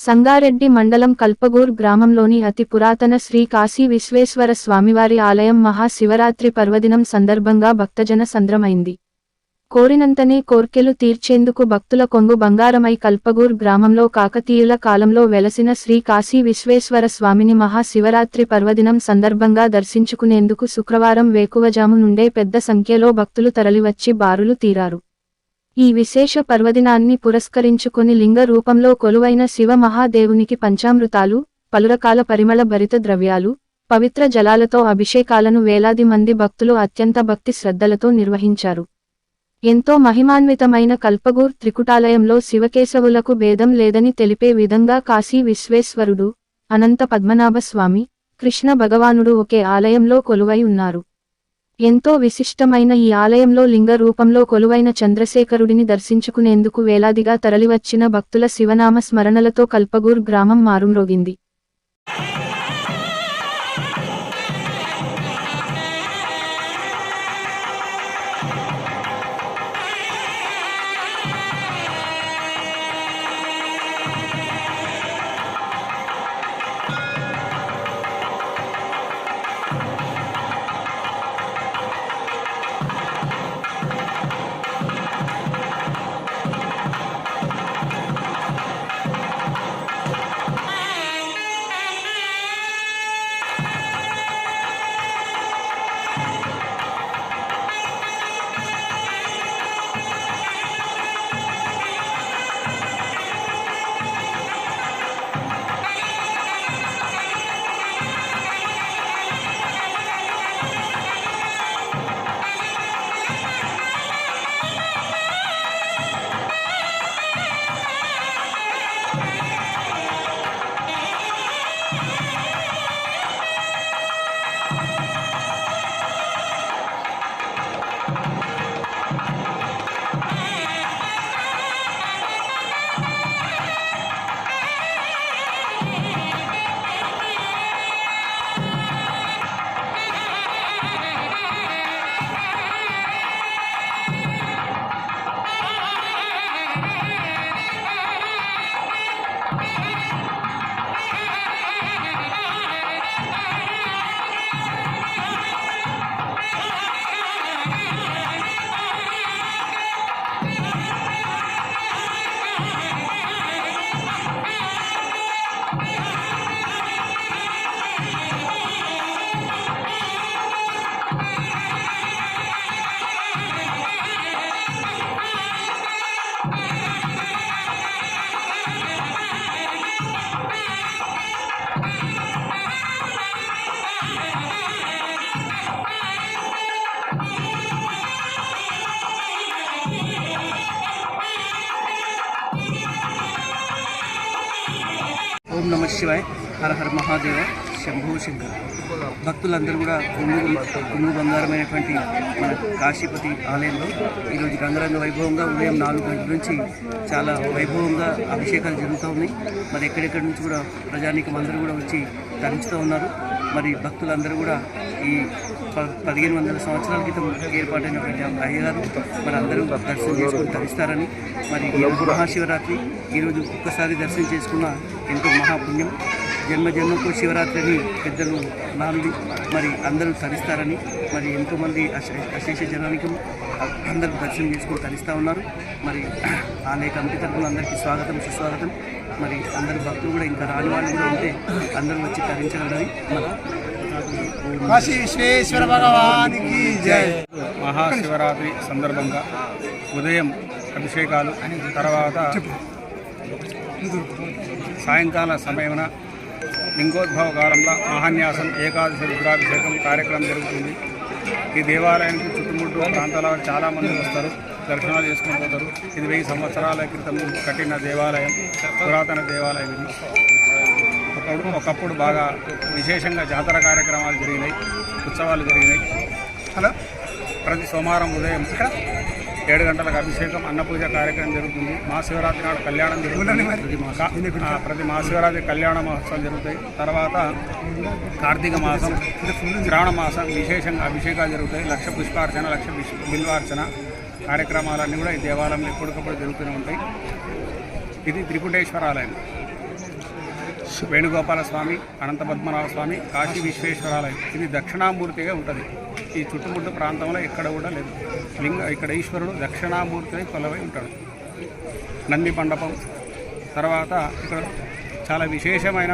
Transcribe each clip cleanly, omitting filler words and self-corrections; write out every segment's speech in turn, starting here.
సంగారెడ్డి మండలం కల్పగూర్ గ్రామంలోని అతి పురాతన శ్రీ కాశీ విశ్వేశ్వర స్వామివారి ఆలయం మహాశివరాత్రి పర్వదినం సందర్భంగా భక్తజన సంద్రమైంది. కోరినంతనే కోర్కెలు తీర్చేందుకు భక్తుల కొంగు బంగారమై కల్పగూర్ గ్రామంలో కాకతీయుల కాలంలో వెలసిన శ్రీ కాశీ విశ్వేశ్వర స్వామిని మహాశివరాత్రి పర్వదినం సందర్భంగా దర్శించుకునేందుకు శుక్రవారం వేకువజాము నుండే పెద్ద సంఖ్యలో భక్తులు తరలివచ్చి బారులు తీరారు. ఈ విశేష పర్వదినాన్ని పురస్కరించుకుని లింగ రూపంలో కొలువైన శివ మహాదేవునికి పంచామృతాలు, పలురకాల పరిమళ భరిత ద్రవ్యాలు, పవిత్ర జలాలతో అభిషేకాలను వేలాది మంది భక్తులు అత్యంత భక్తి శ్రద్ధలతో నిర్వహించారు. ఎంతో మహిమాన్వితమైన కల్పగూర్ త్రికుటాలయంలో శివకేశవులకు భేదం లేదని తెలిపే విధంగా కాశీ విశ్వేశ్వరుడు, అనంత పద్మనాభ స్వామి, కృష్ణ భగవానుడు ఒకే ఆలయంలో కొలువై ఉన్నారు. ఎంతో విశిష్టమైన ఈ ఆలయంలో లింగ రూపంలో కొలువైన చంద్రశేఖరుడిని దర్శించుకునేందుకు వేలాదిగా తరలివచ్చిన భక్తుల శివనామ స్మరణలతో కల్పగూర్ గ్రామం మారుమ్రోగింది. ఓం నమ శివాయ, హర హర మహాదేవ, శంభో శంకర. భక్తులందరూ కూడా కొంగు బంగారమైనటువంటి మన కాశీపతి ఆలయంలో ఈరోజు రంగరంగ వైభవంగా ఉదయం 4 గంటల నుంచి చాలా వైభవంగా అభిషేకాలు జరుగుతూ ఉన్నాయి. మరి ఎక్కడెక్కడి నుంచి కూడా ప్రజానీకం అందరూ కూడా వచ్చి తరించుతూ ఉన్నారు. మరి భక్తులందరూ కూడా ఈ 1500 సంవత్సరాల క్రితం ఏర్పాటైనటువంటి అయ్యగారు మరి అందరూ దర్శనం చేసుకుని తరిస్తారని, మరి ఈరోజు మహాశివరాత్రి, ఈరోజు ఒక్కసారి దర్శనం చేసుకున్న ఎంతో మహాపుణ్యం. జన్మ జన్మకు శివరాత్రిని పెద్దలు నానుడి మరి అందరూ తరిస్తారని, మరి ఎంతోమంది అశేష జనానికం అందరూ దర్శనం చేసుకుని తరిస్తూ ఉన్నారు. మరి ఆలయ కమిటీ తరఫున అందరికీ స్వాగతం, సుస్వాగతం. మరి అందరు భక్తులు కూడా ఇంకా రాని వాళ్ళు కూడా ఉంటే అందరూ వచ్చి తరించగలరని కాశీ విశ్వేశ్వర భగవానికి జై. మహాశివరాత్రి సందర్భంగా ఉదయం అభిషేకాలు, తర్వాత సాయంకాల సమయమున లింగోద్భవ కాలంలో మహాన్యాసం ఏకాదశి రుద్రాభిషేకం కార్యక్రమం జరుగుతుంది. ఈ దేవాలయానికి చుట్టుముట్టు ప్రాంతాల చాలామంది వస్తారు, దర్శనాలు చేసుకుని పోతారు. ఇది 1000 సంవత్సరాల క్రితం కట్టిన దేవాలయం, పురాతన దేవాలయం ఇది. ఒకప్పుడు బాగా విశేషంగా జాతర కార్యక్రమాలు జరిగినాయి, ఉత్సవాలు జరిగినాయి. ప్రతి సోమవారం ఉదయం 7 గంటలకు అభిషేకం, అన్నపూజ కార్యక్రమం జరుగుతుంది. మహాశివరాత్రి నాడు కళ్యాణం జరుగుతుంది. ప్రతి మహాశివరాత్రి కళ్యాణ మహోత్సవం జరుగుతాయి. తర్వాత కార్తీక మాసం, శ్రావణ మాసం విశేషంగా అభిషేకాలు జరుగుతాయి. 1,00,000 పుష్పార్చన, 1,00,000 బిల్వార్చన కార్యక్రమాలన్నీ కూడా ఈ దేవాలయంలో ఎప్పటికప్పుడు జరుగుతూనే ఉంటాయి. ఇది త్రిపుటేశ్వర ఆలయం. వేణుగోపాల స్వామి, అనంత పద్మనాభ స్వామి, కాశీ విశ్వేశ్వరాలయం. ఇది దక్షిణామూర్తిగా ఉంటుంది. ఈ చుట్టుముట్టు ప్రాంతంలో ఎక్కడ కూడా లేదు. ఇక్కడ ఈశ్వరుడు దక్షిణామూర్తిగా కొలవై ఉంటాడు. నంది మండపం తర్వాత ఇక్కడ చాలా విశేషమైన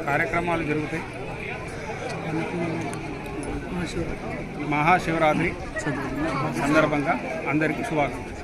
కార్యక్రమాలు జరుగుతాయి. మహాశివరాత్రి సందర్భంగా అందరికీ శుభాకాంక్షలు.